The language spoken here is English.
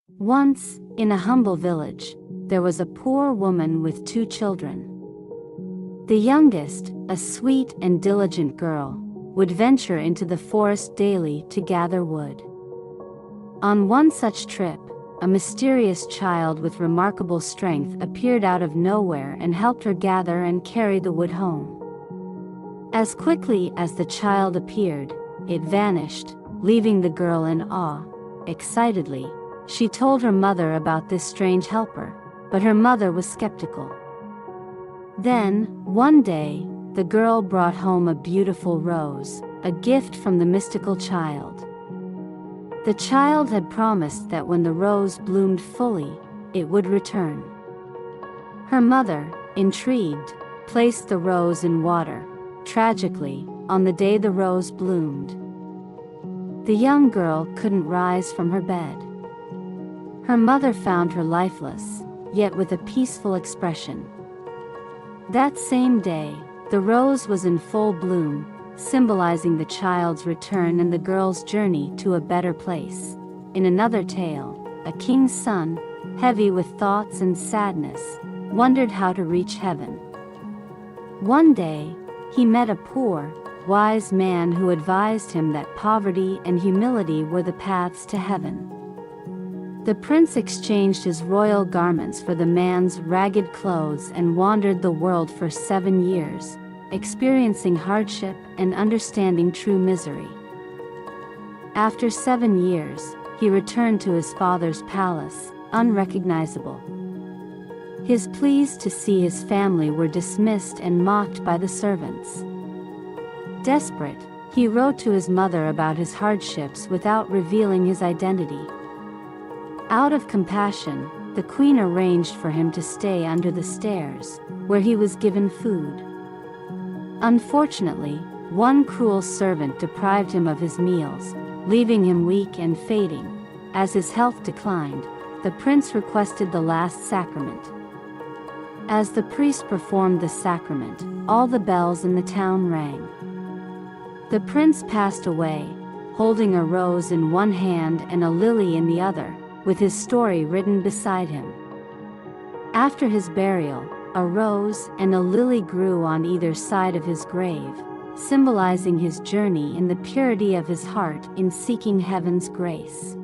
Once, in a humble village, there was a poor woman with 2 children. The youngest, a sweet and diligent girl, would venture into the forest daily to gather wood. On one such trip, a mysterious child with remarkable strength appeared out of nowhere and helped her gather and carry the wood home. As quickly as the child appeared, it vanished, leaving the girl in awe. Excitedly, she told her mother about this strange helper, but her mother was skeptical. Then, one day, the girl brought home a beautiful rose, a gift from the mystical child. The child had promised that when the rose bloomed fully, it would return. Her mother, intrigued, placed the rose in water. Tragically, on the day the rose bloomed, the young girl couldn't rise from her bed. Her mother found her lifeless, yet with a peaceful expression. That same day, the rose was in full bloom, symbolizing the child's return and the girl's journey to a better place. In another tale, a king's son, heavy with thoughts and sadness, wondered how to reach heaven. One day, he met a poor, wise man who advised him that poverty and humility were the paths to heaven. The prince exchanged his royal garments for the man's ragged clothes and wandered the world for 7 years, experiencing hardship and understanding true misery. After 7 years, he returned to his father's palace, unrecognizable. His pleas to see his family were dismissed and mocked by the servants. Desperate, he wrote to his mother about his hardships without revealing his identity. Out of compassion, the queen arranged for him to stay under the stairs, where he was given food. Unfortunately, one cruel servant deprived him of his meals, leaving him weak and fading. As his health declined, the prince requested the last sacrament. As the priest performed the sacrament, all the bells in the town rang. The prince passed away, holding a rose in one hand and a lily in the other, with his story written beside him. After his burial, a rose and a lily grew on either side of his grave, symbolizing his journey in the purity of his heart in seeking heaven's grace.